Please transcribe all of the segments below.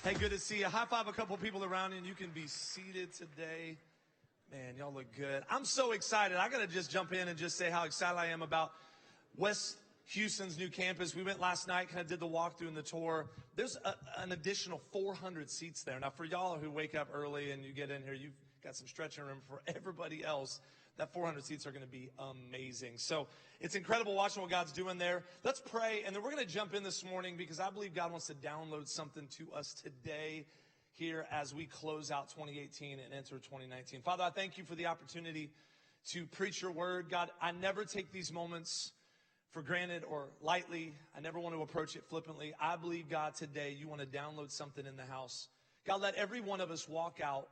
Hey, good to see you. High five a couple people around you, and you can be seated today. Man, y'all look good. I'm so excited. I got to just jump in and just say how excited I am about West Houston's new campus. We went last night, kind of did the walkthrough and the tour. There's an additional 400 seats there. Now, for y'all who wake up early and you get in here, you've got some stretching room. For everybody else, that 400 seats are going to be amazing. So it's incredible watching what God's doing there. Let's pray, and then we're going to jump in this morning because I believe God wants to download something to us today here as we close out 2018 and enter 2019. Father, I thank you for the opportunity to preach your word. God, I never take these moments for granted or lightly. I never want to approach it flippantly. I believe, God, today you want to download something in the house. God, let every one of us walk out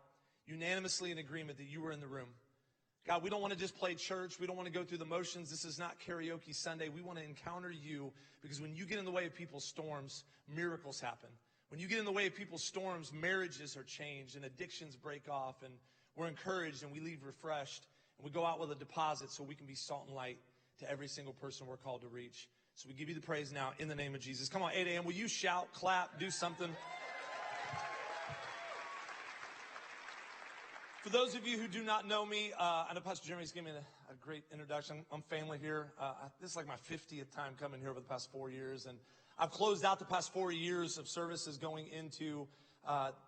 unanimously in agreement that you were in the room. God, we don't want to just play church. We don't want to go through the motions. This is not karaoke Sunday. We want to encounter you because when you get in the way of people's storms, miracles happen. When you get in the way of people's storms, marriages are changed and addictions break off, and we're encouraged and we leave refreshed, and we go out with a deposit so we can be salt and light to every single person we're called to reach. So we give you the praise now in the name of Jesus. Come on, 8 a.m. Will you shout, clap, do something? For those of you who do not know me, I know Pastor Jeremy's given me a great introduction. I'm family here. This is like my 50th time coming here over the past 4 years, and I've closed out the past 4 years of services going into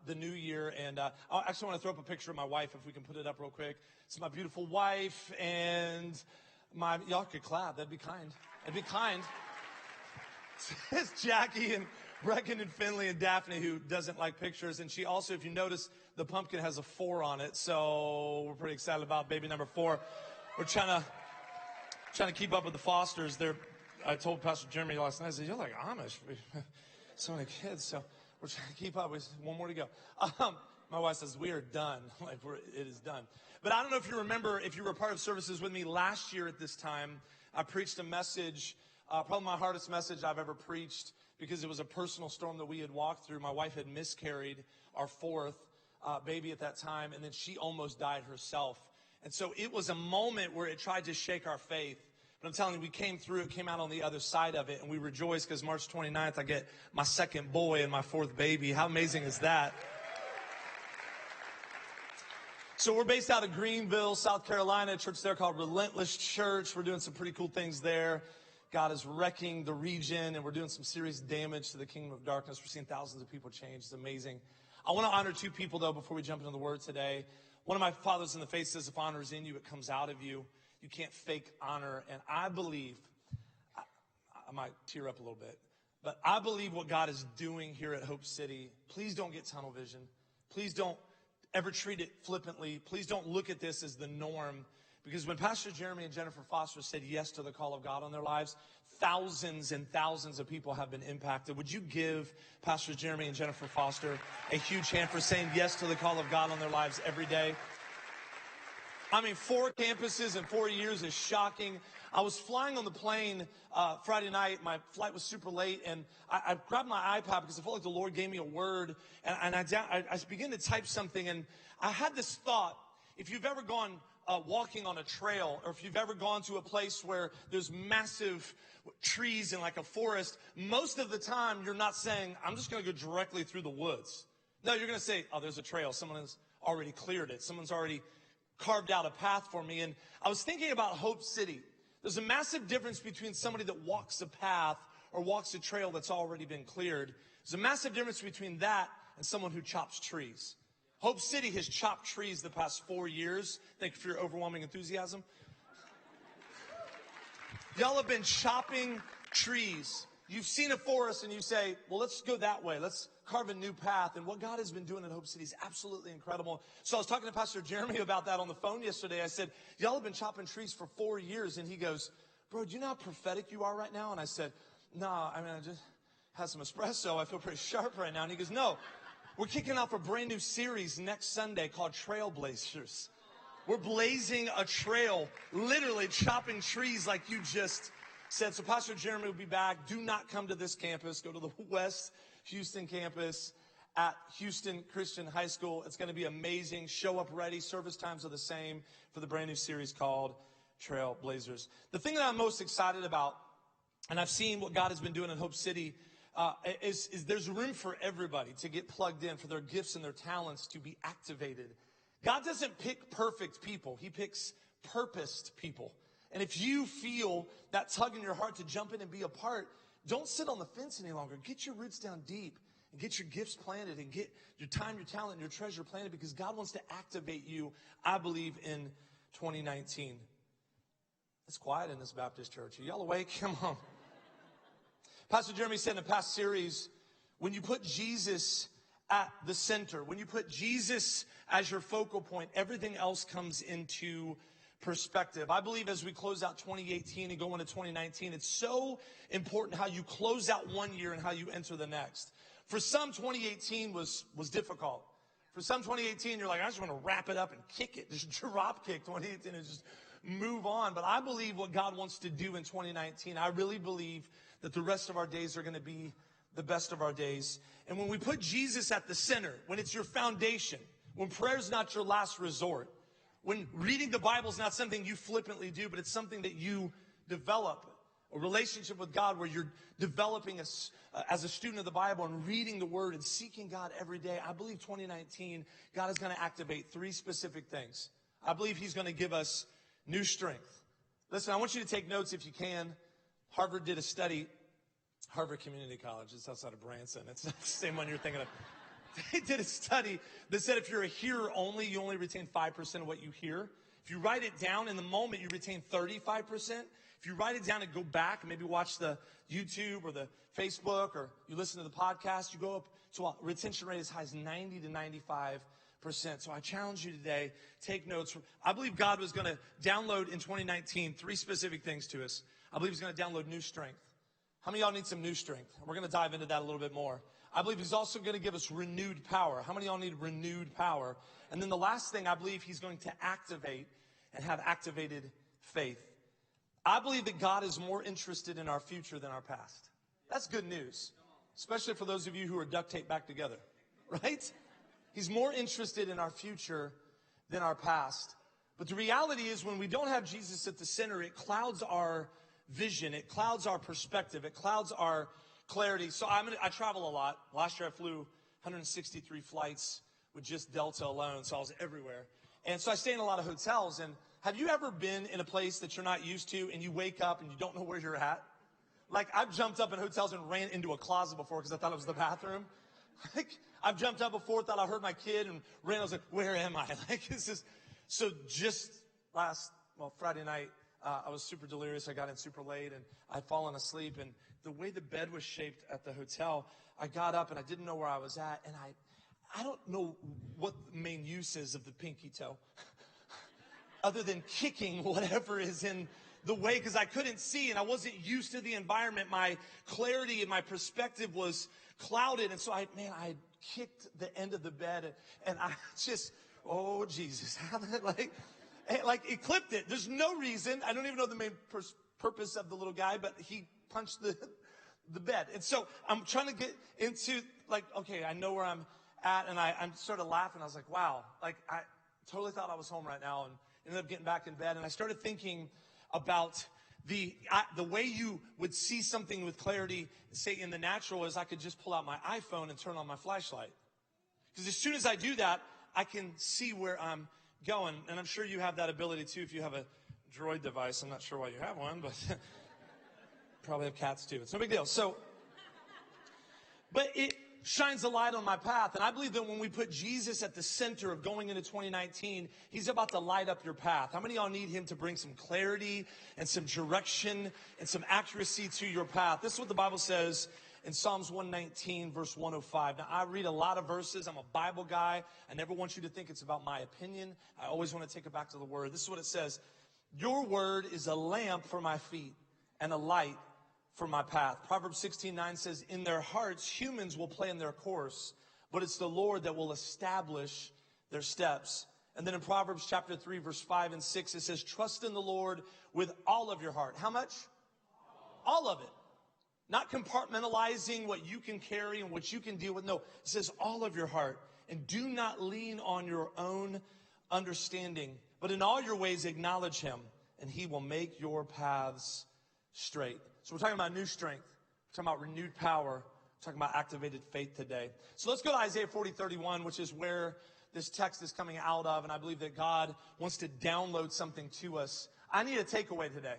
the new year. And I actually want to throw up a picture of my wife, if we can put it up real quick. It's my beautiful wife, and y'all could clap. That'd be kind. That'd be kind. It's Jackie and Brecken and Finley and Daphne, who doesn't like pictures. And she also, if you notice, the pumpkin has a 4 on it. So we're pretty excited about baby number 4. We're trying to keep up with the Fosters. I told Pastor Jeremy last night, I said, you're like Amish. So many kids. So we're trying to keep up. One more to go. My wife says, we are done. Like it is done. But I don't know if you remember, if you were part of services with me last year at this time, I preached a message, probably my hardest message I've ever preached, because it was a personal storm that we had walked through. My wife had miscarried our 4th baby at that time, and then she almost died herself. And so it was a moment where it tried to shake our faith. But I'm telling you, we came through, it came out on the other side of it, and we rejoice because March 29th, I get my 2nd boy and my 4th baby. How amazing is that? So we're based out of Greenville, South Carolina, a church there called Relentless Church. We're doing some pretty cool things there. God is wrecking the region, and we're doing some serious damage to the kingdom of darkness. We're seeing thousands of people change. It's amazing. I want to honor 2 people, though, before we jump into the word today. One of my fathers in the faith says, if honor is in you, it comes out of you. You can't fake honor. And I believe, I might tear up a little bit, but I believe what God is doing here at Hope City. Please don't get tunnel vision. Please don't ever treat it flippantly. Please don't look at this as the norm. Because when Pastor Jeremy and Jennifer Foster said yes to the call of God on their lives, thousands and thousands of people have been impacted. Would you give Pastor Jeremy and Jennifer Foster a huge hand for saying yes to the call of God on their lives every day? I mean, 4 campuses in 4 years is shocking. I was flying on the plane Friday night. My flight was super late, and I grabbed my iPad because I felt like the Lord gave me a word. And I began to type something, and I had this thought. If you've ever gone walking on a trail, or if you've ever gone to a place where there's massive trees in like a forest, most of the time you're not saying, I'm just going to go directly through the woods. No, you're going to say, oh, there's a trail. Someone has already cleared it. Someone's already carved out a path for me. And I was thinking about Hope City. There's a massive difference between somebody that walks a path or walks a trail that's already been cleared. There's a massive difference between that and someone who chops trees. Hope City has chopped trees the past 4 years. Thank you for your overwhelming enthusiasm. Y'all have been chopping trees. You've seen a forest and you say, well, let's go that way. Let's carve a new path. And what God has been doing in Hope City is absolutely incredible. So I was talking to Pastor Jeremy about that on the phone yesterday. I said, y'all have been chopping trees for 4 years. And he goes, bro, do you know how prophetic you are right now? And I said, no, I just had some espresso. I feel pretty sharp right now. And he goes, no. We're kicking off a brand new series next Sunday called Trailblazers. We're blazing a trail, literally chopping trees like you just said. So Pastor Jeremy will be back. Do not come to this campus. Go to the West Houston campus at Houston Christian High School. It's going to be amazing. Show up ready. Service times are the same for the brand new series called Trailblazers. The thing that I'm most excited about, and I've seen what God has been doing in Hope City is there's room for everybody to get plugged in, for their gifts and their talents to be activated. God doesn't pick perfect people. He picks purposed people. And if you feel that tug in your heart to jump in and be a part, don't sit on the fence any longer. Get your roots down deep and get your gifts planted and get your time, your talent, and your treasure planted, because God wants to activate you, I believe, in 2019. It's quiet in this Baptist church. Are y'all awake? Come on. Pastor Jeremy said in a past series, when you put Jesus at the center, when you put Jesus as your focal point, everything else comes into perspective. I believe as we close out 2018 and go into 2019, it's so important how you close out one year and how you enter the next. For some, 2018 was difficult. For some, 2018, you're like, I just want to wrap it up and kick it, just drop kick 2018 and just move on. But I believe what God wants to do in 2019, I really believe that the rest of our days are going to be the best of our days. And when we put Jesus at the center, when it's your foundation, when prayer's not your last resort, when reading the Bible is not something you flippantly do, but it's something that you develop, a relationship with God where you're developing as a student of the Bible and reading the Word and seeking God every day, I believe 2019, God is going to activate 3 specific things. I believe He's going to give us new strength. Listen, I want you to take notes if you can. Harvard did a study. Harvard Community College, it's outside of Branson. It's not the same one you're thinking of. They did a study that said if you're a hearer only, you only retain 5% of what you hear. If you write it down in the moment, you retain 35%. If you write it down and go back and maybe watch the YouTube or the Facebook or you listen to the podcast, you go up to a retention rate as high as 90 to 95%. So I challenge you today, take notes. I believe God was going to download in 2019 3 specific things to us. I believe He's going to download new strength. How many of y'all need some new strength? We're going to dive into that a little bit more. I believe He's also going to give us renewed power. How many of y'all need renewed power? And then the last thing, I believe He's going to activate and have activated faith. I believe that God is more interested in our future than our past. That's good news, especially for those of you who are duct taped back together, right? He's more interested in our future than our past. But the reality is when we don't have Jesus at the center, it clouds our vision. It clouds our perspective. It clouds our clarity. So I travel a lot. Last year I flew 163 flights with just Delta alone, so I was everywhere. And so I stay in a lot of hotels. And have you ever been in a place that you're not used to and you wake up and you don't know where you're at? Like, I've jumped up in hotels and ran into a closet before because I thought it was the bathroom. Like, I've jumped up before, thought I heard my kid, and ran. I was like, where am I? Like, this is so. Just Friday night, I was super delirious. I got in super late, and I'd fallen asleep. And the way the bed was shaped at the hotel, I got up and I didn't know where I was at, and I don't know what the main use is of the pinky toe, other than kicking whatever is in the way, because I couldn't see and I wasn't used to the environment. My clarity and my perspective was clouded, and so I kicked the end of the bed, and I just, oh Jesus, how did it clipped it. There's no reason. I don't even know the main purpose of the little guy, but he punched the bed. And so I'm trying to get into, okay, I know where I'm at, and I'm sort of laughing. I was like, wow, I totally thought I was home right now, and ended up getting back in bed. And I started thinking about the way you would see something with clarity, say in the natural, is I could just pull out my iPhone and turn on my flashlight. Because as soon as I do that, I can see where I'm going. And I'm sure you have that ability too if you have a Droid device. I'm not sure why you have one, but probably have cats too. It's no big deal. But it shines a light on my path. And I believe that when we put Jesus at the center of going into 2019, He's about to light up your path. How many of y'all need Him to bring some clarity and some direction and some accuracy to your path? This is what the Bible says in Psalms 119, verse 105. Now, I read a lot of verses. I'm a Bible guy. I never want you to think it's about my opinion. I always want to take it back to the Word. This is what it says. Your word is a lamp for my feet and a light for my path. Proverbs 16:9 says, in their hearts, humans will plan their course, but it's the Lord that will establish their steps. And then in Proverbs chapter 3, verse 5 and 6, it says, trust in the Lord with all of your heart. How much? All of it. Not compartmentalizing what you can carry and what you can deal with. No, it says all of your heart. And do not lean on your own understanding, but in all your ways acknowledge Him, and He will make your paths straight. So we're talking about new strength. We're talking about renewed power. talking about activated faith today. So let's go to Isaiah 40:31, which is where this text is coming out of. And I believe that God wants to download something to us. I need a takeaway today.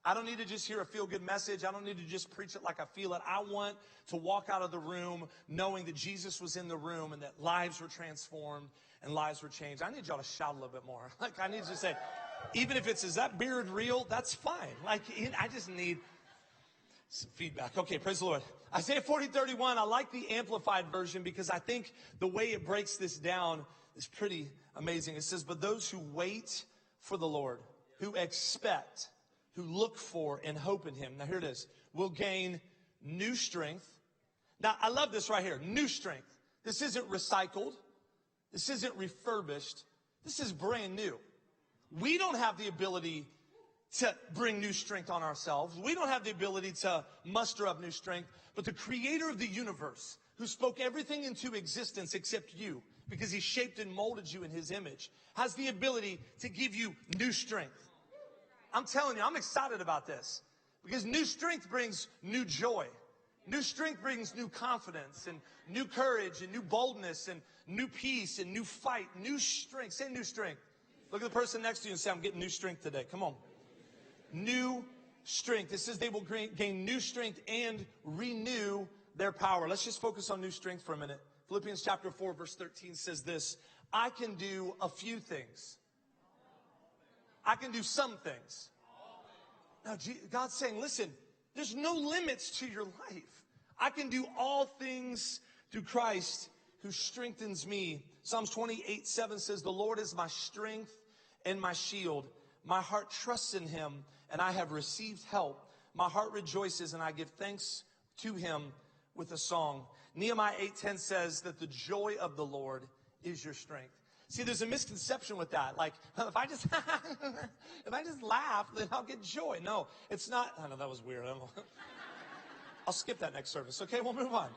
I don't need to just hear a feel-good message. I don't need to just preach it like I feel it. I want to walk out of the room knowing that Jesus was in the room and that lives were transformed and lives were changed. I need y'all to shout a little bit more. Like, I need you to say, even if it's, is that beard real? That's fine. Like, I just need some feedback. Okay, praise the Lord. Isaiah 40:31, I like the Amplified version because I think the way it breaks this down is pretty amazing. It says, but those who wait for the Lord, who expect, who look for and hope in him. Now here it is. Will gain new strength. Now I love this right here. New strength. This isn't recycled. This isn't refurbished. This is brand new. We don't have the ability to bring new strength on ourselves. We don't have the ability to muster up new strength. But the creator of the universe, who spoke everything into existence except you, because he shaped and molded you in his image, has the ability to give you new strength. I'm telling you, I'm excited about this because new strength brings new joy. New strength brings new confidence and new courage and new boldness and new peace and new fight. New strength. Say new strength. Look at the person next to you and say, I'm getting new strength today. Come on. New strength. It says they will gain new strength and renew their power. Let's just focus on new strength for a minute. Philippians chapter 4, verse 13 says this. I can do a few things. I can do some things. Now, God's saying, listen, there's no limits to your life. I can do all things through Christ who strengthens me. Psalms 28:7 says, the Lord is my strength and my shield. My heart trusts in him, and I have received help. My heart rejoices, and I give thanks to him with a song. Nehemiah 8:10 says that the joy of the Lord is your strength. See, there's a misconception with that. Like, if I just laugh, then I'll get joy. No, it's not. I know that was weird. I'll skip that next service. Okay, we'll move on.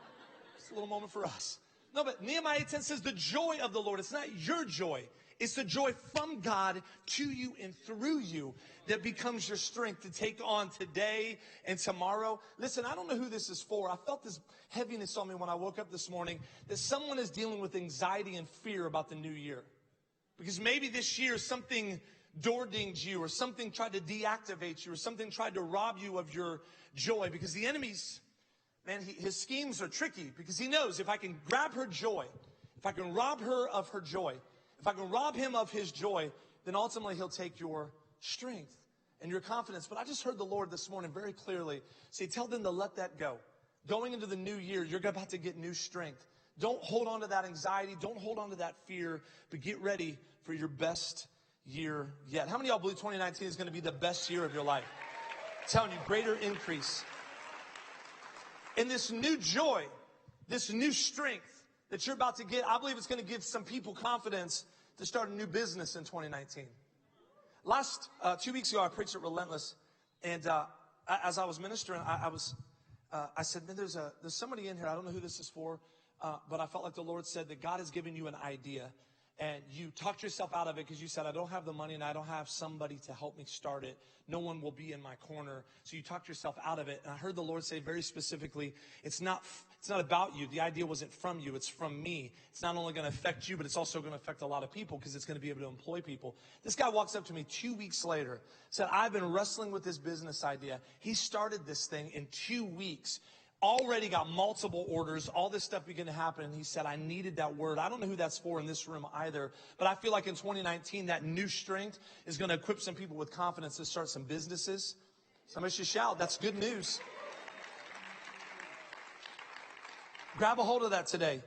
It's a little moment for us. No, but Nehemiah 8:10 says the joy of the Lord. It's not your joy. It's the joy from God to you and through you that becomes your strength to take on today and tomorrow. Listen, I don't know who this is for. I felt this heaviness on me when I woke up this morning that someone is dealing with anxiety and fear about the new year. Because maybe this year something door-dinged you or something tried to deactivate you or something tried to rob you of your joy. Because the enemy's, man, his schemes are tricky because he knows if I can grab her joy, if I can rob her of her joy, if I can rob him of his joy, then ultimately he'll take your strength and your confidence. But I just heard the Lord this morning very clearly say, tell them to let that go. Going into the new year, you're about to get new strength. Don't hold on to that anxiety. Don't hold on to that fear, but get ready for your best year yet. How many of y'all believe 2019 is going to be the best year of your life? I'm telling you, greater increase. And this new joy, this new strength that you're about to get, I believe it's going to give some people confidence to start a new business in 2019. Last 2 weeks ago, I preached at Relentless, and as I was ministering, I said, man, there's somebody in here. I don't know who this is for, but I felt like the Lord said that God has given you an idea, and you talked yourself out of it because you said, I don't have the money and I don't have somebody to help me start it. No one will be in my corner. So you talked yourself out of it. And I heard the Lord say very specifically, it's not about you. The idea wasn't from you. It's from me. It's not only going to affect you, but it's also going to affect a lot of people because it's going to be able to employ people. This guy walks up to me 2 weeks later, said, I've been wrestling with this business idea. He started this thing in 2 weeks. Already got multiple orders, all this stuff began to happen, and he said, I needed that word. I don't know who that's for in this room either, but I feel like in 2019, that new strength is going to equip some people with confidence to start some businesses. Somebody should shout. That's good news. Grab a hold of that today.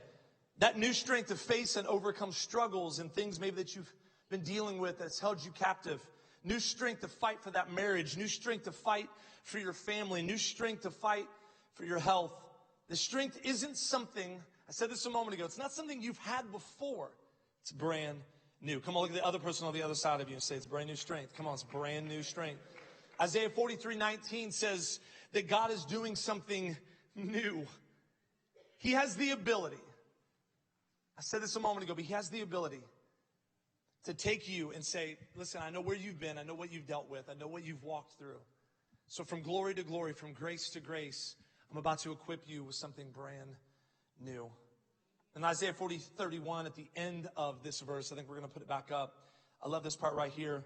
That new strength to face and overcome struggles and things maybe that you've been dealing with that's held you captive. New strength to fight for that marriage. New strength to fight for your family. New strength to fight for your health. The strength isn't something, I said this a moment ago, it's not something you've had before. It's brand new. Come on, look at the other person on the other side of you and say, it's brand new strength. Come on, it's brand new strength. Isaiah 43:19 says that God is doing something new. He has the ability. I said this a moment ago, but he has the ability to take you and say, listen, I know where you've been. I know what you've dealt with. I know what you've walked through. So from glory to glory, from grace to grace, I'm about to equip you with something brand new. In Isaiah 40:31, at the end of this verse, I think we're going to put it back up. I love this part right here.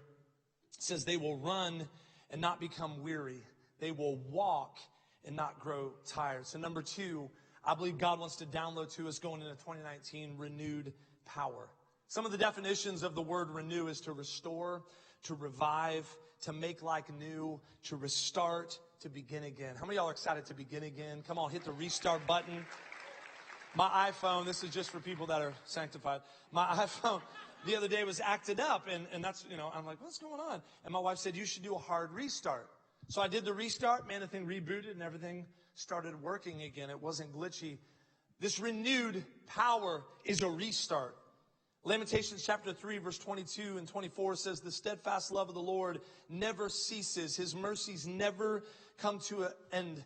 It says, they will run and not become weary. They will walk and not grow tired. So number two, I believe God wants to download to us going into 2019 renewed power. Some of the definitions of the word renew is to restore, to revive, to make like new, to restart, to begin again. How many of y'all are excited to begin again? Come on, hit the restart button. My iPhone, this is just for people that are sanctified. My iPhone the other day was acted up, and that's, I'm like, what's going on? And my wife said, you should do a hard restart. So I did the restart, man, the thing rebooted and everything started working again. It wasn't glitchy. This renewed power is a restart. Lamentations chapter 3, verse 22 and 24 says, the steadfast love of the Lord never ceases. His mercies never come to an end.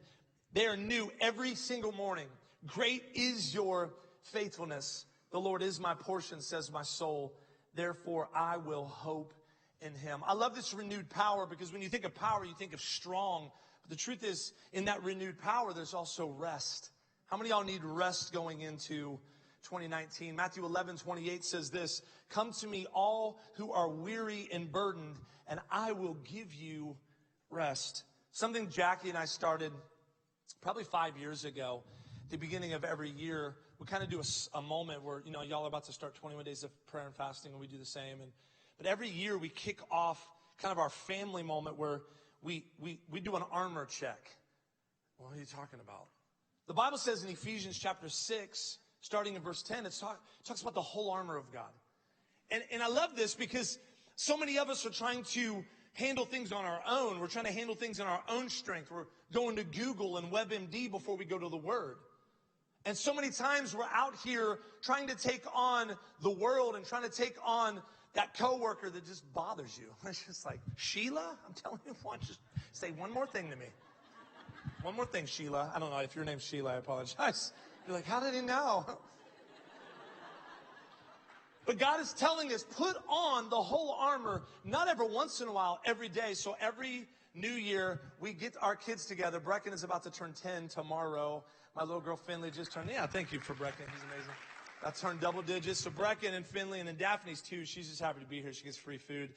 They are new every single morning. Great is your faithfulness. The Lord is my portion, says my soul. Therefore, I will hope in him. I love this renewed power because when you think of power, you think of strong. But the truth is, in that renewed power, there's also rest. How many of y'all need rest going into 2019? Matthew 11:28 says this, come to me all who are weary and burdened, and I will give you rest. Something Jackie and I started probably 5 years ago. The beginning of every year, we kind of do a moment where, y'all are about to start 21 days of prayer and fasting, and we do the same. But every year we kick off kind of our family moment where we do an armor check. What are you talking about? The Bible says in Ephesians chapter 6, starting in verse 10, it talks about the whole armor of God. And I love this because so many of us are trying to handle things on our own. We're trying to handle things in our own strength. We're going to Google and WebMD before we go to the Word. And so many times we're out here trying to take on the world and trying to take on that coworker that just bothers you. It's just like, Sheila, I'm telling you, why don't you say one more thing to me? One more thing, Sheila. I don't know if your name's Sheila, I apologize. You're like, how did he know? But God is telling us, put on the whole armor, not every once in a while, every day. So every New Year, we get our kids together. Brecken is about to turn 10 tomorrow. My little girl Finley just turned, thank you for Brecken. He's amazing. I turned double digits. So Brecken and Finley, and then Daphne's too. She's just happy to be here. She gets free food.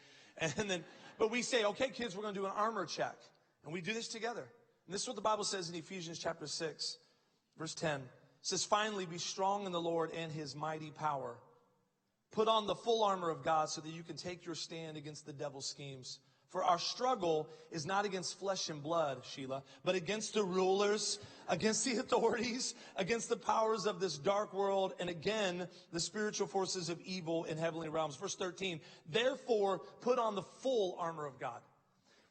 But we say, okay, kids, we're going to do an armor check. And we do this together. And this is what the Bible says in Ephesians chapter 6, verse 10. It says, finally, be strong in the Lord and his mighty power. Put on the full armor of God so that you can take your stand against the devil's schemes. For our struggle is not against flesh and blood, Sheila, but against the rulers, against the authorities, against the powers of this dark world, and again, the spiritual forces of evil in heavenly realms. Verse 13, therefore, put on the full armor of God.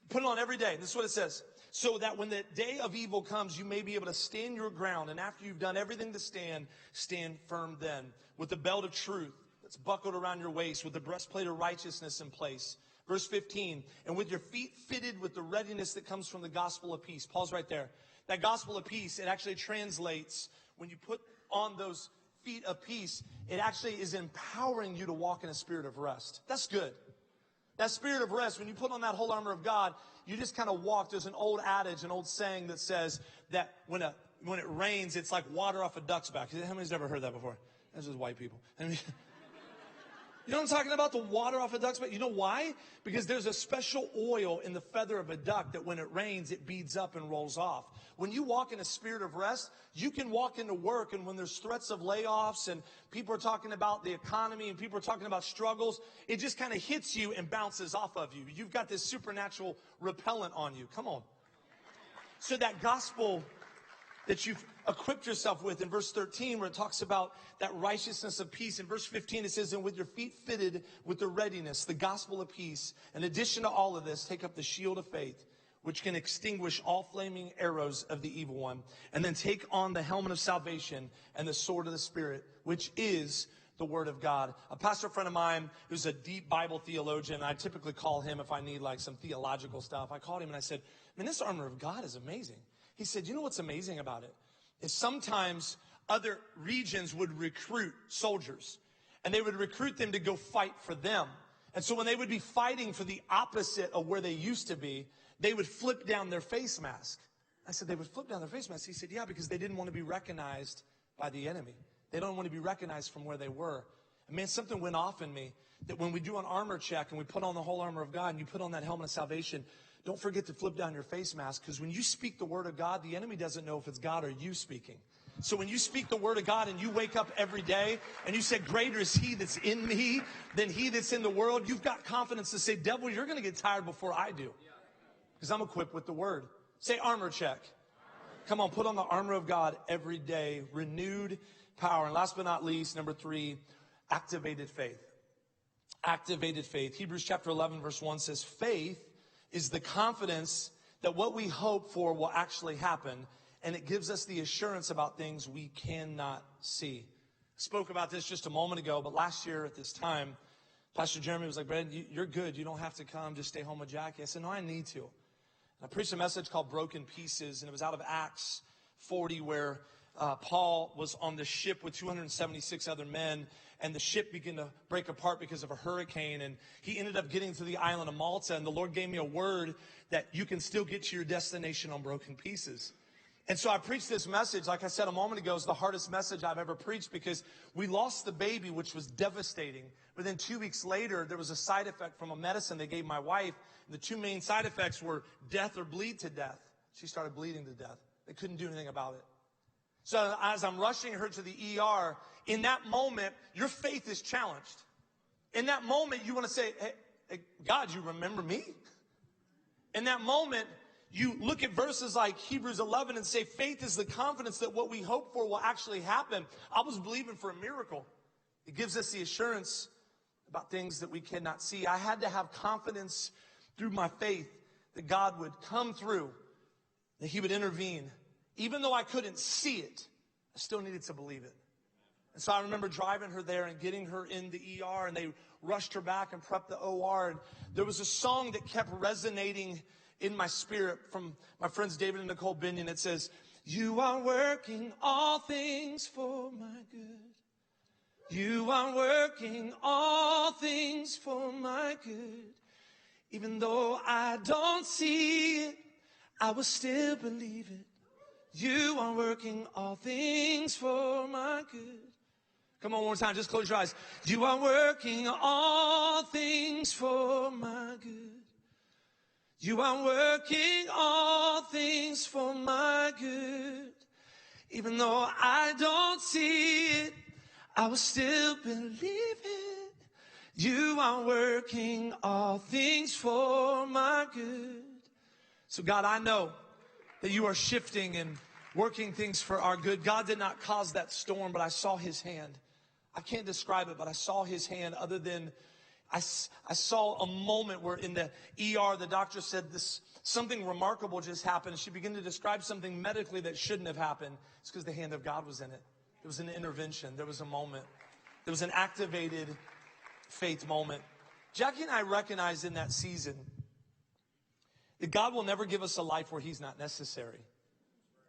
Put it on every day. This is what it says. So that when the day of evil comes, you may be able to stand your ground. And after you've done everything to stand, stand firm then. With the belt of truth that's buckled around your waist, with the breastplate of righteousness in place. Verse 15, and with your feet fitted with the readiness that comes from the gospel of peace. Pause right there. That gospel of peace, it actually translates, when you put on those feet of peace, it actually is empowering you to walk in a spirit of rest. That's good. That spirit of rest, when you put on that whole armor of God, you just kind of walk. There's an old adage, an old saying that says that when it rains, it's like water off a duck's back. How many's ever heard that before? That's just white people. I mean, you know what I'm talking about? The water off a duck's back. You know why? Because there's a special oil in the feather of a duck that when it rains, it beads up and rolls off. When you walk in a spirit of rest, you can walk into work, and when there's threats of layoffs and people are talking about the economy and people are talking about struggles, it just kind of hits you and bounces off of you. You've got this supernatural repellent on you. Come on. So that gospel that you've equipped yourself with in verse 13, where it talks about that righteousness of peace. In verse 15, it says, and with your feet fitted with the readiness, the gospel of peace. In addition to all of this, take up the shield of faith, which can extinguish all flaming arrows of the evil one. And then take on the helmet of salvation and the sword of the Spirit, which is the word of God. A pastor friend of mine who's a deep Bible theologian, I typically call him if I need like some theological stuff. I called him and I said, man, this armor of God is amazing. He said, you know what's amazing about it? Is sometimes other regions would recruit soldiers, and they would recruit them to go fight for them. And so when they would be fighting for the opposite of where they used to be, they would flip down their face mask. I said, they would flip down their face mask. He said, yeah, because they didn't want to be recognized by the enemy. They don't want to be recognized from where they were. And man, something went off in me that when we do an armor check and we put on the whole armor of God and you put on that helmet of salvation, don't forget to flip down your face mask, because when you speak the word of God, the enemy doesn't know if it's God or you speaking. So when you speak the word of God and you wake up every day and you say, greater is he that's in me than he that's in the world, you've got confidence to say, devil, you're going to get tired before I do, because I'm equipped with the word. Say armor check. Come on, put on the armor of God every day. Renewed power. And last but not least, number 3, activated faith. Activated faith. Hebrews chapter 11, verse 1 says, faith is the confidence that what we hope for will actually happen, and it gives us the assurance about things we cannot see. I spoke about this just a moment ago, but last year at this time, Pastor Jeremy was like, Brandon, you're good. You don't have to come. Just stay home with Jackie. I said, no, I need to. I preached a message called Broken Pieces, and it was out of Acts 40, where Paul was on the ship with 276 other men, and the ship began to break apart because of a hurricane, and he ended up getting to the island of Malta, and the Lord gave me a word that you can still get to your destination on broken pieces. And so I preached this message, like I said a moment ago, it's the hardest message I've ever preached, because we lost the baby, which was devastating. But then 2 weeks later, there was a side effect from a medicine they gave my wife. And the 2 main side effects were death or bleed to death. She started bleeding to death. They couldn't do anything about it. So as I'm rushing her to the ER, in that moment, your faith is challenged. In that moment, you want to say, hey, God, you remember me? In that moment, you look at verses like Hebrews 11 and say, faith is the confidence that what we hope for will actually happen. I was believing for a miracle. It gives us the assurance about things that we cannot see. I had to have confidence through my faith that God would come through, that he would intervene. Even though I couldn't see it, I still needed to believe it. And so I remember driving her there and getting her in the ER, and they rushed her back and prepped the OR. And there was a song that kept resonating in my spirit from my friends David and Nicole Binion. It says, you are working all things for my good. You are working all things for my good. Even though I don't see it, I will still believe it. You are working all things for my good. Come on, one more time, just close your eyes. You are working all things for my good. You are working all things for my good. Even though I don't see it, I will still believe it. You are working all things for my good. So God, I know that you are shifting and working things for our good. God did not cause that storm, but I saw his hand. I can't describe it, but I saw his hand, other than I saw a moment where in the ER, the doctor said something remarkable just happened. She began to describe something medically that shouldn't have happened. It's because the hand of God was in it. It was an intervention. There was a moment. There was an activated faith moment. Jackie and I recognized in that season that God will never give us a life where he's not necessary.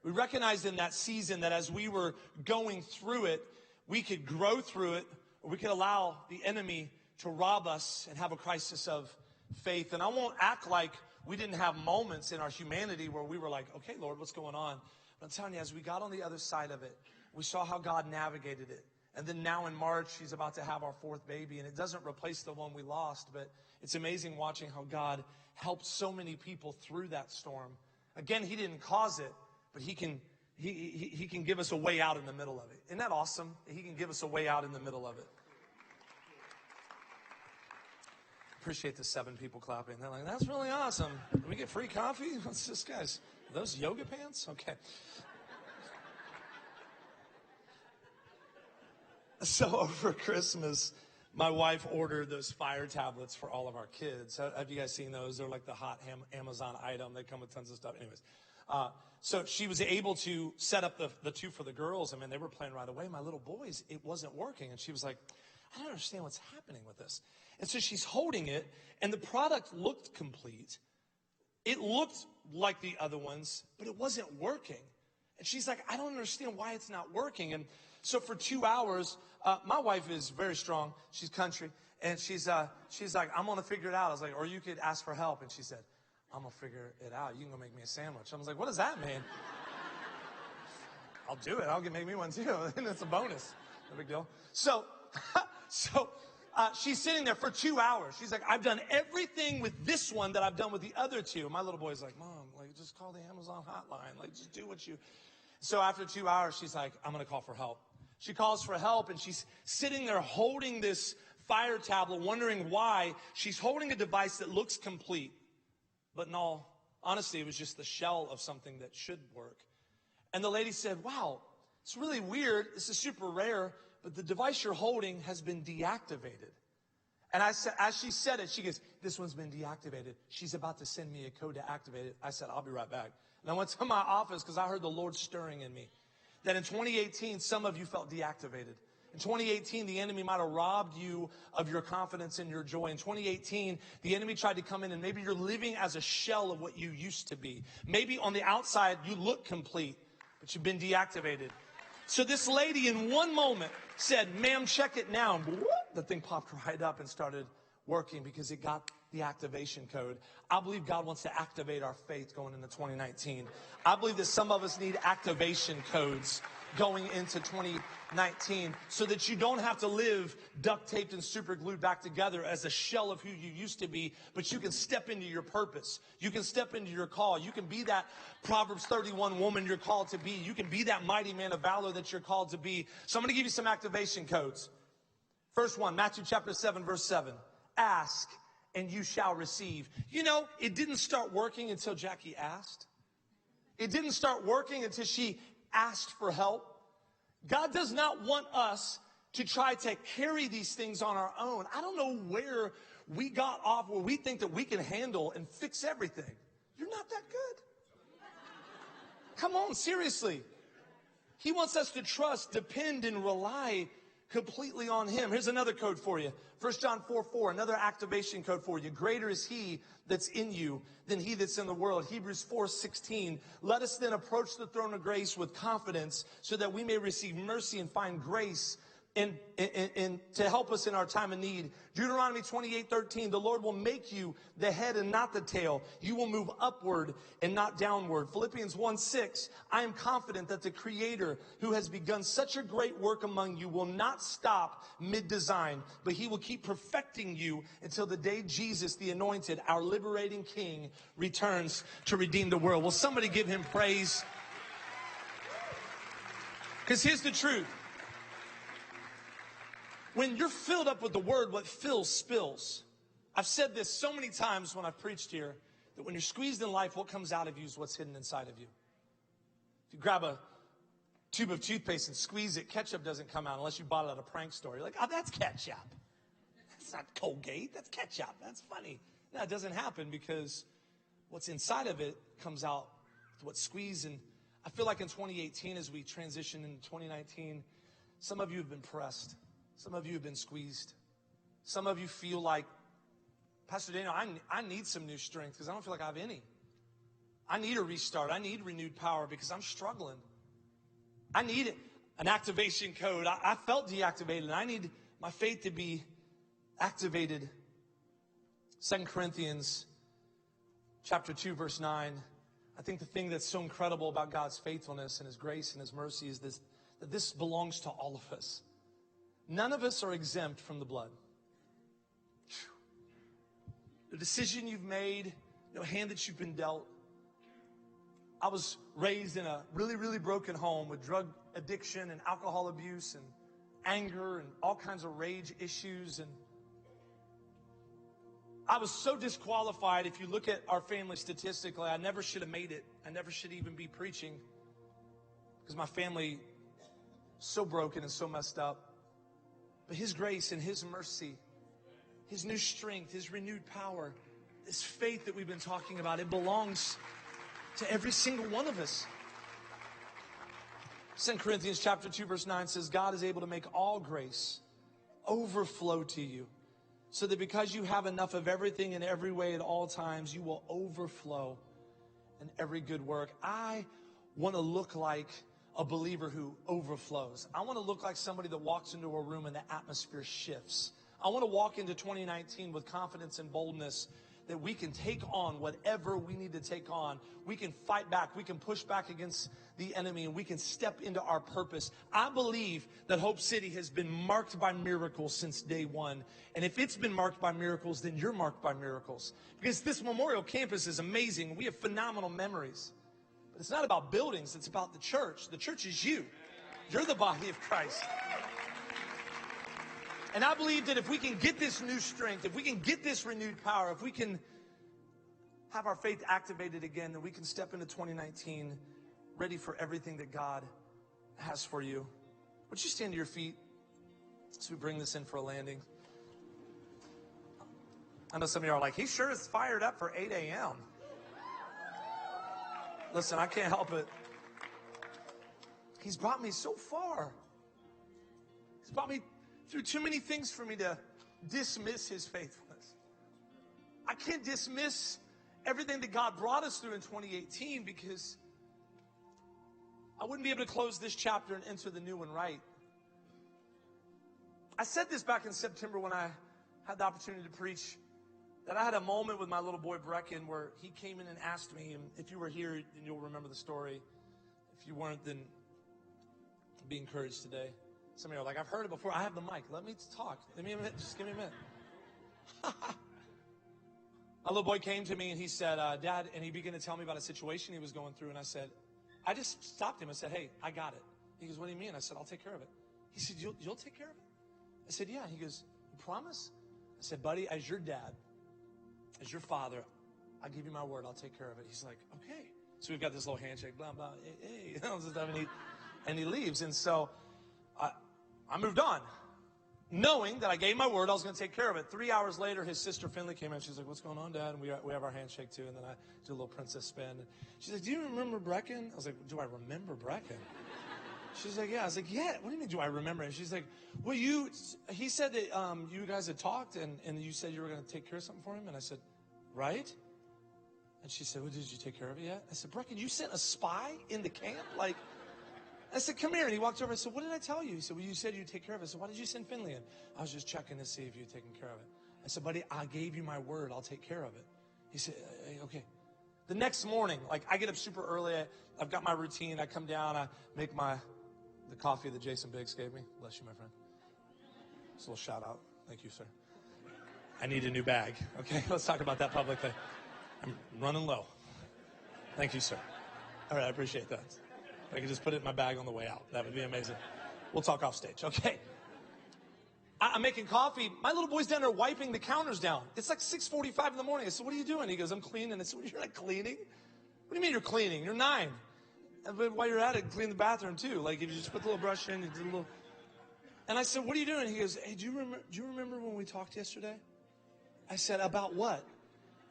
We recognized in that season that as we were going through it, we could grow through it, or we could allow the enemy to rob us and have a crisis of faith. And I won't act like we didn't have moments in our humanity where we were like, okay, Lord, what's going on? But I'm telling you, as we got on the other side of it, we saw how God navigated it. And then now in March, she's about to have our 4th baby. And it doesn't replace the one we lost, but it's amazing watching how God helped so many people through that storm. Again, he didn't cause it, but he can give us a way out in the middle of it. Isn't that awesome? He can give us a way out in the middle of it. Appreciate the 7 people clapping. They're like, that's really awesome. Did we get free coffee? What's this, guys? Are those yoga pants? Okay. So over Christmas, my wife ordered those fire tablets for all of our kids. Have you guys seen those? They're like the hot Amazon item. They come with tons of stuff. Anyways, so she was able to set up the 2 for the girls. I mean, they were playing right away. My little boys, it wasn't working. And she was like, I don't understand what's happening with this. And so she's holding it, and the product looked complete. It looked like the other ones, but it wasn't working. And she's like, I don't understand why it's not working. And so for 2 hours, my wife is very strong. She's country. And she's like, I'm going to figure it out. I was like, or you could ask for help. And she said, I'm going to figure it out. You can go make me a sandwich. I was like, what does that mean? I'll do it. Make me one too. And it's a bonus. No big deal. So she's sitting there for 2 hours. She's like, I've done everything with this one that I've done with the other two. My little boy's like, Mom, like, just call the Amazon hotline. Like, just do what you. So after 2 hours, she's like, I'm going to call for help. She calls for help, and she's sitting there holding this fire tablet, wondering why. She's holding a device that looks complete. But in all honesty, it was just the shell of something that should work. And the lady said, wow, it's really weird. This is super rare, but the device you're holding has been deactivated. And I said, as she said it, she goes, this one's been deactivated. She's about to send me a code to activate it. I said, I'll be right back. And I went to my office because I heard the Lord stirring in me. That in 2018, some of you felt deactivated. In 2018, the enemy might have robbed you of your confidence and your joy. In 2018, the enemy tried to come in, and maybe you're living as a shell of what you used to be. Maybe on the outside, you look complete, but you've been deactivated. So this lady in one moment said, ma'am, check it now. And whoop, the thing popped right up and started working because it got the activation code. I believe God wants to activate our faith going into 2019. I believe that some of us need activation codes going into 2019 so that you don't have to live duct taped and super glued back together as a shell of who you used to be, but you can step into your purpose. You can step into your call. You can be that Proverbs 31 woman you're called to be. You can be that mighty man of valor that you're called to be. So I'm going to give you some activation codes. First one, Matthew chapter 7, verse 7. Ask and you shall receive. You know, it didn't start working until Jackie asked. It didn't start working until she asked for help. God does not want us to try to carry these things on our own. I don't know where we got off where we think that we can handle and fix everything. You're not that good. Come on, seriously. He wants us to trust, depend, and rely completely on him. Here's another code for you. 1 John 4:4, another activation code for you. Greater is he that's in you than he that's in the world. Hebrews 4:16, let us then approach the throne of grace with confidence so that we may receive mercy and find grace and to help us in our time of need. Deuteronomy 28:13, the Lord will make you the head and not the tail. You will move upward and not downward. Philippians 1:6, I am confident that the Creator who has begun such a great work among you will not stop mid-design, but he will keep perfecting you until the day Jesus, the anointed, our liberating King, returns to redeem the world. Will somebody give him praise? Because here's the truth. When you're filled up with the word, what fills spills. I've said this so many times when I've preached here, that when you're squeezed in life, what comes out of you is what's hidden inside of you. If you grab a tube of toothpaste and squeeze it, ketchup doesn't come out unless you bought it at a prank store. You're like, oh, that's ketchup. That's not Colgate, that's ketchup. That's funny. No, it doesn't happen because what's inside of it comes out with what's squeezed. And I feel like in 2018, as we transition into 2019, some of you have been pressed. Some of you have been squeezed. Some of you feel like, Pastor Daniel, I need some new strength because I don't feel like I have any. I need a restart. I need renewed power because I'm struggling. I need an activation code. I felt deactivated, and I need my faith to be activated. 2 Corinthians chapter 2, verse 9. I think the thing that's so incredible about God's faithfulness and his grace and his mercy is this, that this belongs to all of us. None of us are exempt from the blood. The decision you've made, the hand that you've been dealt. I was raised in a really, really broken home with drug addiction and alcohol abuse and anger and all kinds of rage issues. And I was so disqualified. If you look at our family statistically, I never should have made it. I never should even be preaching because my family so broken and so messed up. But his grace and his mercy, his new strength, his renewed power, this faith that we've been talking about, it belongs to every single one of us. 2 Corinthians chapter 2, verse 9 says, God is able to make all grace overflow to you, so that because you have enough of everything in every way at all times, you will overflow in every good work. I want to look like a believer who overflows. I want to look like somebody that walks into a room and the atmosphere shifts. I want to walk into 2019 with confidence and boldness that we can take on whatever we need to take on. We can fight back. We can push back against the enemy, and we can step into our purpose. I believe that Hope City has been marked by miracles since day one. And if it's been marked by miracles, then you're marked by miracles. Because this Memorial Campus is amazing. We have phenomenal memories. But it's not about buildings. It's about the church. The church is you. You're the body of Christ. And I believe that if we can get this new strength, if we can get this renewed power, if we can have our faith activated again, then we can step into 2019 ready for everything that God has for you. Would you stand to your feet as we bring this in for a landing? I know some of you are like, he sure is fired up for 8 a.m. Listen, I can't help it. He's brought me so far. He's brought me through too many things for me to dismiss his faithfulness. I can't dismiss everything that God brought us through in 2018 because I wouldn't be able to close this chapter and enter the new one right. I said this back in September when I had the opportunity to preach, that I had a moment with my little boy Brecken where he came in and asked me, and if you were here, then you'll remember the story. If you weren't, then be encouraged today. Some of you are like, I've heard it before. I have the mic. Let me talk. Give me a minute. Just give me a minute. My little boy came to me and he said, Dad, and he began to tell me about a situation he was going through. And I said, I just stopped him and said, hey, I got it. He goes, what do you mean? I said, I'll take care of it. He said, you'll take care of it? I said, yeah. He goes, you promise? I said, buddy, as your dad, as your father, I give you my word, I'll take care of it. He's like, okay. So we've got this little handshake, blah, blah, hey, and he leaves. And so I moved on, knowing that I gave my word I was going to take care of it. 3 hours later, his sister Finley came in. She's like, what's going on, Dad? And we have our handshake, too. And then I do a little princess spin. And she's like, do you remember Brecken? I was like, do I remember Brecken? She's like, yeah. I was like, yeah. What do you mean, do I remember? And she's like, well, he said that you guys had talked, and you said you were going to take care of something for him. And I said, right? And she said, well, did you take care of it yet? I said, Brecken, you sent a spy in the camp? Like, I said, come here. And he walked over. I said, what did I tell you? He said, well, you said you'd take care of it. I said, why did you send Finley in? I was just checking to see if you'd taken care of it. I said, buddy, I gave you my word. I'll take care of it. He said, okay. The next morning, like, I get up super early. I've got my routine. I come down. I make the coffee that Jason Biggs gave me. Bless you, my friend. Just a little shout out. Thank you, sir. I need a new bag. Okay, let's talk about that publicly. I'm running low. Thank you, sir. All right, I appreciate that. If I could just put it in my bag on the way out, that would be amazing. We'll talk off stage. Okay. I'm making coffee. My little boy's down there wiping the counters down. It's like 6:45 in the morning. I said, what are you doing? He goes, I'm cleaning. I said, well, you're not cleaning. What do you mean you're cleaning? You're 9. But while you're at it, clean the bathroom too. Like if you just put the little brush in, you do a little. And I said, what are you doing? He goes, hey, do you remember when we talked yesterday? I said, about what?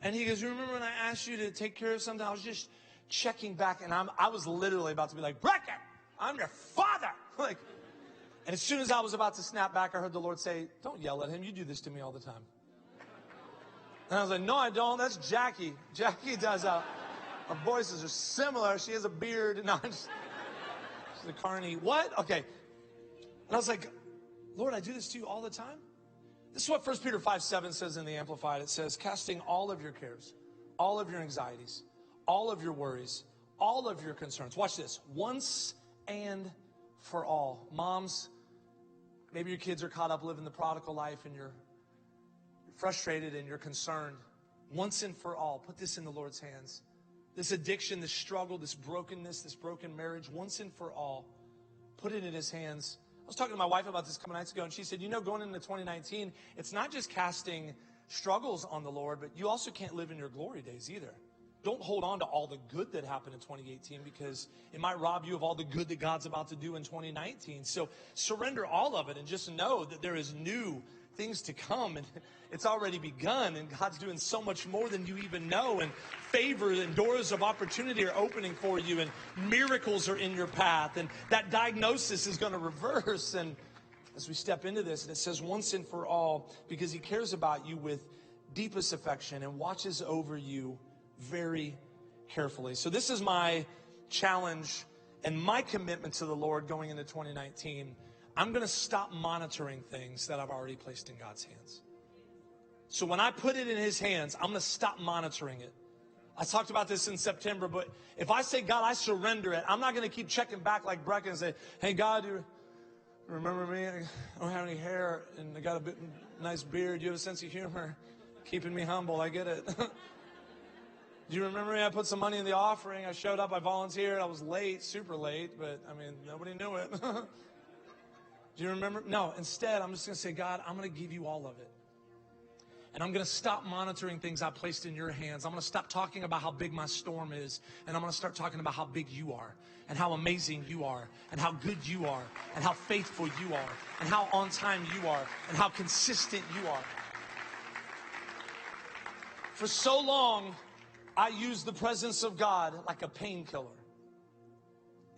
And he goes, you remember when I asked you to take care of something? I was just checking back, and I was literally about to be like, Brecken, I'm your father. Like, and as soon as I was about to snap back, I heard the Lord say, don't yell at him. You do this to me all the time. And I was like, no, I don't. That's Jackie. Jackie does. Our voices are similar. She has a beard. No, she's a carny. What? Okay. And I was like, Lord, I do this to you all the time. This is what 1 Peter 5:7 says in the Amplified. It says, casting all of your cares, all of your anxieties, all of your worries, all of your concerns. Watch this. Once and for all. Moms, maybe your kids are caught up living the prodigal life and you're frustrated and you're concerned. Once and for all. Put this in the Lord's hands. This addiction, this struggle, this brokenness, this broken marriage, once and for all. Put it in his hands. I was talking to my wife about this a couple nights ago, and she said, going into 2019, it's not just casting struggles on the Lord, but you also can't live in your glory days either. Don't hold on to all the good that happened in 2018 because it might rob you of all the good that God's about to do in 2019. So surrender all of it and just know that there is new things to come, and it's already begun, and God's doing so much more than you even know, and favor and doors of opportunity are opening for you, and miracles are in your path, and that diagnosis is going to reverse. And as we step into this, and it says once and for all, because he cares about you with deepest affection and watches over you very carefully. So this is my challenge and my commitment to the Lord going into 2019. I'm going to stop monitoring things that I've already placed in God's hands. So when I put it in his hands, I'm going to stop monitoring it. I talked about this in September, but if I say, God, I surrender it, I'm not going to keep checking back like Brecken and say, hey, God, you remember me? I don't have any hair, and I got a bit nice beard. You have a sense of humor, keeping me humble. I get it. Do you remember me? I put some money in the offering. I showed up. I volunteered. I was late, super late, but, I mean, nobody knew it. Do you remember? No, instead, I'm just going to say, God, I'm going to give you all of it. And I'm going to stop monitoring things I placed in your hands. I'm going to stop talking about how big my storm is. And I'm going to start talking about how big you are, and how amazing you are, and how good you are, and how faithful you are, and how on time you are, and how consistent you are. For so long, I used the presence of God like a painkiller.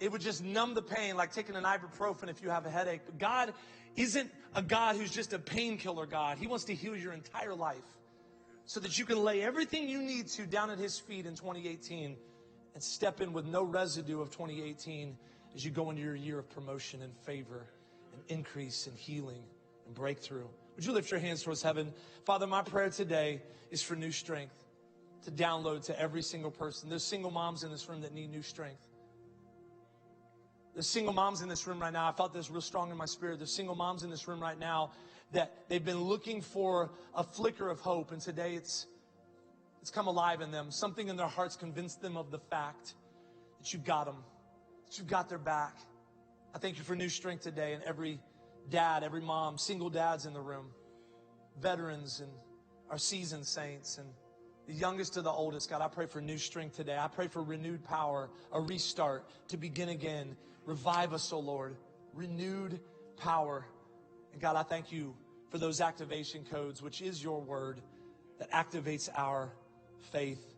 It would just numb the pain, like taking an ibuprofen if you have a headache. But God isn't a God who's just a painkiller God. He wants to heal your entire life so that you can lay everything you need to down at his feet in 2018 and step in with no residue of 2018 as you go into your year of promotion and favor and increase and healing and breakthrough. Would you lift your hands towards heaven? Father, my prayer today is for new strength to download to every single person. There's single moms in this room that need new strength. There's single moms in this room right now. I felt this real strong in my spirit. There's single moms in this room right now that they've been looking for a flicker of hope, and today it's come alive in them. Something in their hearts convinced them of the fact that you got them, that you got their back. I thank you for new strength today, and every dad, every mom, single dads in the room, veterans and our seasoned saints, and the youngest to the oldest. God, I pray for new strength today. I pray for renewed power, a restart, to begin again. Revive us, oh Lord. Renewed power. And God, I thank you for those activation codes, which is your word that activates our faith.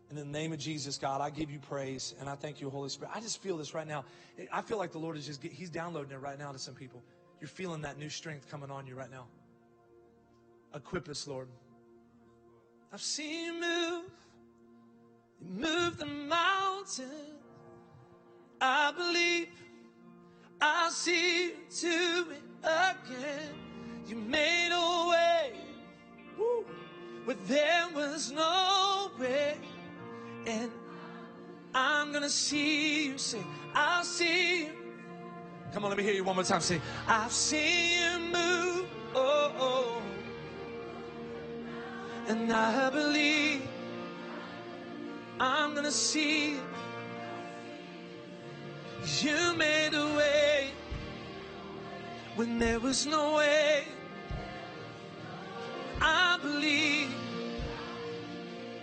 In the name of Jesus, God, I give you praise, and I thank you, Holy Spirit. I just feel this right now. I feel like the Lord is he's downloading it right now to some people. You're feeling that new strength coming on you right now. Equip us, Lord. I've seen you move the mountain. I believe I'll see you do it again. You made a way, woo, where there was no way. And I'm gonna see you. Say, I'll see you. Come on, let me hear you one more time. Say, I've seen you move. Oh, oh. And I believe I'm gonna see you. You made a way when there was no way. I believe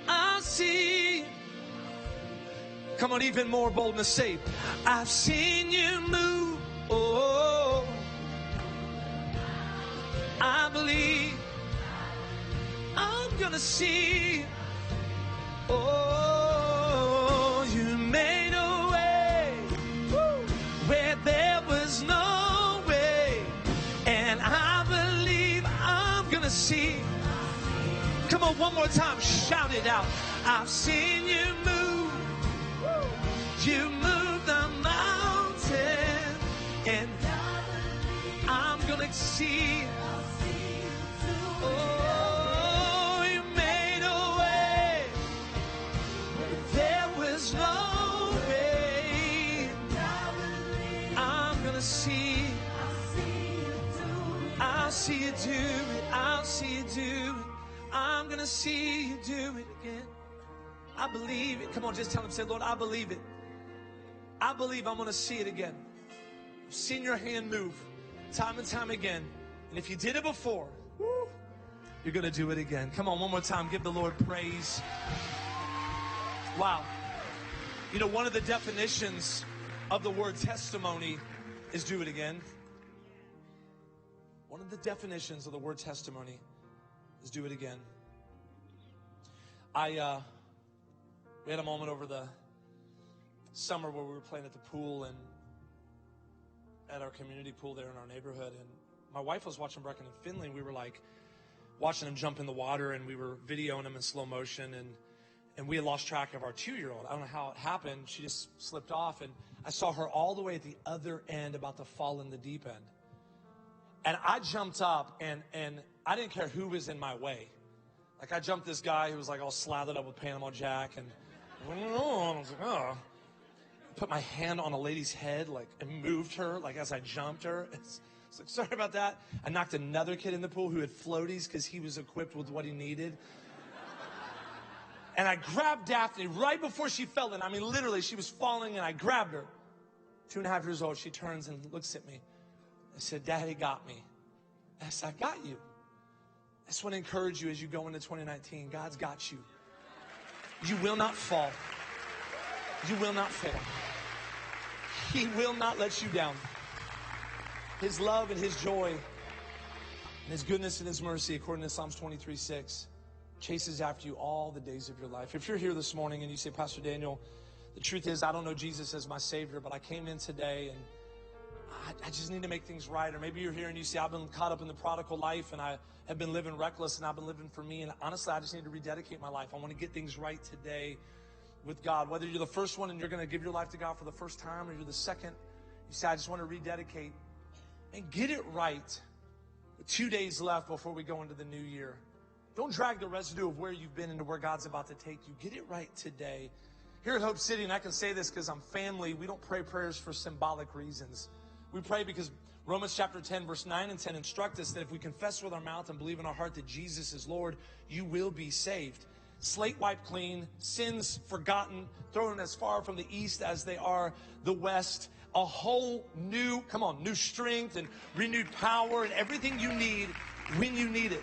I'll see. Come on, even more boldness. Say, I've seen you move. Oh, I believe I'm gonna see. Oh, you made a way, woo, where there was no way, and I believe I'm gonna see. Come on, one more time, shout it out. I've seen you move. Woo. You moved the mountain, and I'm gonna see. Oh, you made a way. There was no way. I'm gonna see. I'll see you do it. I'll see you do it. I'm gonna see you do it again. I believe it. Come on, just tell him, say, Lord, I believe it. I believe I'm gonna see it again. I've seen your hand move time and time again. And if you did it before, woo, you're gonna do it again. Come on, one more time. Give the Lord praise. Wow. You know, one of the definitions of the word testimony is do it again. One of the definitions of the word testimony is do it again. We had a moment over the summer where we were playing at the pool and at our community pool there in our neighborhood. And my wife was watching Brecken and Finley. We were like watching him jump in the water, and we were videoing him in slow motion. And we had lost track of our 2-year-old. I don't know how it happened. She just slipped off, and I saw her all the way at the other end, about to fall in the deep end. And I jumped up, and I didn't care who was in my way. Like I jumped this guy who was like all slathered up with Panama Jack, and I was like, oh. Put my hand on a lady's head, like, and moved her, like, as I jumped her. It's like, sorry about that. I knocked another kid in the pool who had floaties because he was equipped with what he needed. And I grabbed Daphne right before she fell in. I mean, literally, she was falling, and I grabbed her. 2.5 years old, she turns and looks at me. I said, Daddy got me. I said, I got you. I just want to encourage you as you go into 2019. God's got you. You will not fall. You will not fail. He will not let you down. His love and His joy and His goodness and His mercy, according to Psalms 23:6, chases after you all the days of your life. If you're here this morning and you say, Pastor Daniel, the truth is I don't know Jesus as my Savior, but I came in today and I just need to make things right. Or maybe you're here and you say, I've been caught up in the prodigal life and I have been living reckless and I've been living for me. And honestly, I just need to rededicate my life. I want to get things right today with God. Whether you're the first one and you're going to give your life to God for the first time, or you're the second, you say, I just want to rededicate and get it right. 2 days left before we go into the new year. Don't drag the residue of where you've been into where God's about to take you. Get it right today. Here at Hope City, and I can say this because I'm family, we don't pray prayers for symbolic reasons. We pray because Romans chapter 10, verse 9 and 10 instruct us that if we confess with our mouth and believe in our heart that Jesus is Lord, you will be saved. Slate wiped clean, sins forgotten, thrown as far from the east as they are the west. A whole new, new strength and renewed power and everything you need when you need it.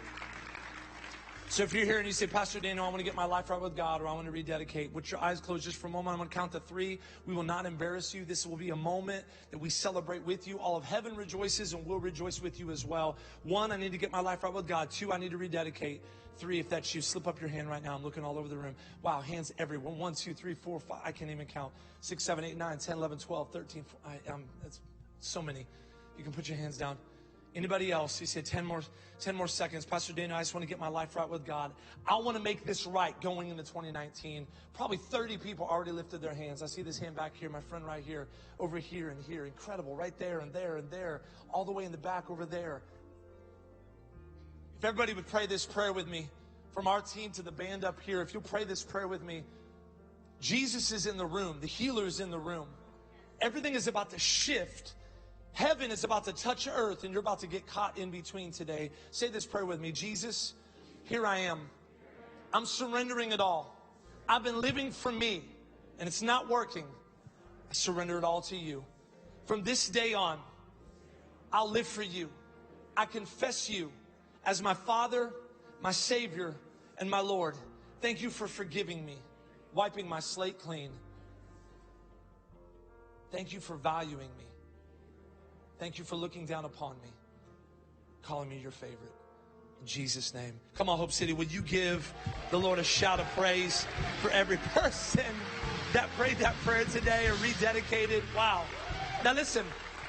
So if you're here and you say, Pastor Daniel, I want to get my life right with God, or I want to rededicate, with your eyes closed just for a moment, I'm going to count to 3. We will not embarrass you. This will be a moment that we celebrate with you. All of heaven rejoices and we'll rejoice with you as well. 1, I need to get my life right with God. 2, I need to rededicate. 3, if that's you, slip up your hand right now. I'm looking all over the room. Wow, hands everywhere. 1, 2, 3, 4, 5. I can't even count. 6, 7, 8, 9, 10, 11, 12, 13. That's so many. You can put your hands down. Anybody else? You said 10 more seconds. Pastor Daniel, I just want to get my life right with God. I want to make this right going into 2019. Probably 30 people already lifted their hands. I see this hand back here, my friend right here, over here and here. Incredible. Right there and there and there. All the way in the back over there. If everybody would pray this prayer with me, from our team to the band up here, if you'll pray this prayer with me. Jesus is in the room. The healer is in the room. Everything is about to shift. Heaven is about to touch earth, and you're about to get caught in between today. Say this prayer with me. Jesus, here I am. I'm surrendering it all. I've been living for me, and it's not working. I surrender it all to you. From this day on, I'll live for you. I confess you as my Father, my Savior, and my Lord. Thank you for forgiving me, wiping my slate clean. Thank you for valuing me. Thank you for looking down upon me, calling me your favorite. In Jesus' name. Come on, Hope City, will you give the Lord a shout of praise for every person that prayed that prayer today or rededicated? Wow. Now listen,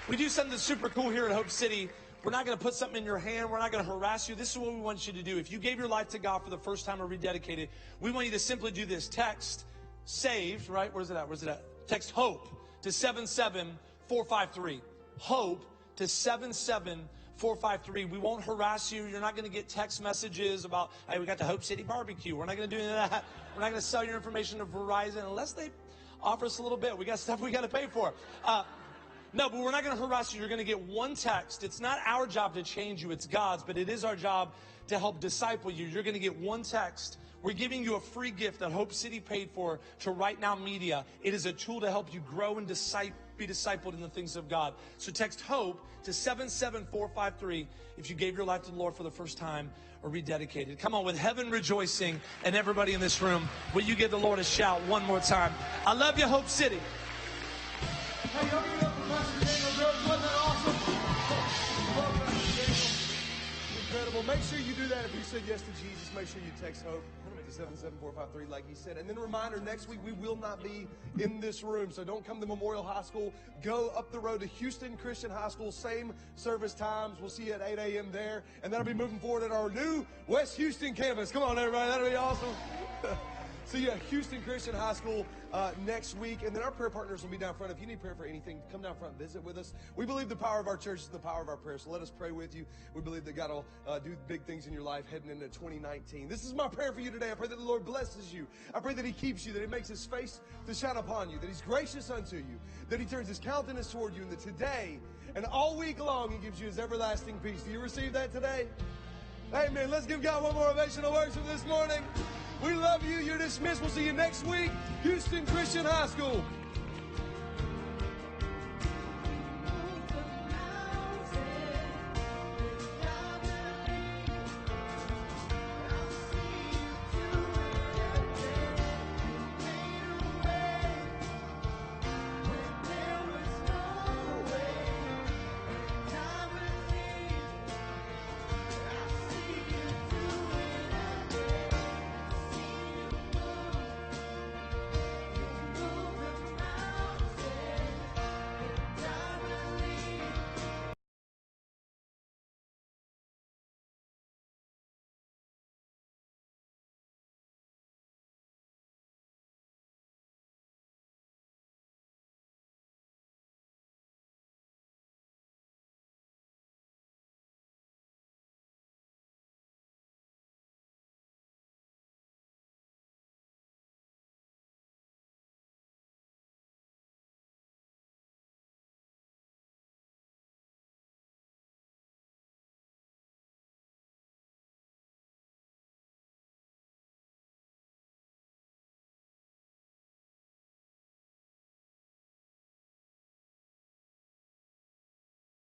we do something super cool here at Hope City. We're not going to put something in your hand. We're not going to harass you. This is what we want you to do. If you gave your life to God for the first time or rededicated, we want you to simply do this. Text SAVED, right? Where's it at? Where's it at? Text HOPE to 77453. HOPE to 77453. We won't harass you. You're not going to get text messages about, hey, we got the Hope City barbecue. We're not going to do any of that. We're not going to sell your information to Verizon unless they offer us a little bit. We got stuff we got to pay for. No, but we're not going to harass you. You're going to get one text. It's not our job to change you. It's God's, but it is our job to help disciple you. You're going to get one text. We're giving you a free gift that Hope City paid for to Right Now Media. It is a tool to help you grow and be discipled in the things of God. So text HOPE to 77453 if you gave your life to the Lord for the first time or rededicated. Come on, with heaven rejoicing and everybody in this room, will you give the Lord a shout one more time? I love you, Hope City. Hey, y'all give it up for Pastor Daniel Jones. Wasn't that awesome? Love Pastor Daniel. Incredible. Make sure you do that if you said yes to Jesus. Make sure you text HOPE to 77453 like he said. And then a reminder, next week we will not be in this room. So don't come to Memorial High School. Go up the road to Houston Christian High School. Same service times. We'll see you at 8 a.m. there. And that'll be moving forward at our new West Houston campus. Come on, everybody. That'll be awesome. See you at Houston Christian High School next week. And then our prayer partners will be down front. If you need prayer for anything, come down front and visit with us. We believe the power of our church is the power of our prayer. So let us pray with you. We believe that God will do big things in your life heading into 2019. This is my prayer for you today. I pray that the Lord blesses you. I pray that He keeps you, that He makes His face to shine upon you, that He's gracious unto you, that He turns His countenance toward you, and that today and all week long He gives you His everlasting peace. Do you receive that today? Amen. Let's give God one more ovation of worship this morning. We love you. You're dismissed. We'll see you next week. Houston Christian High School.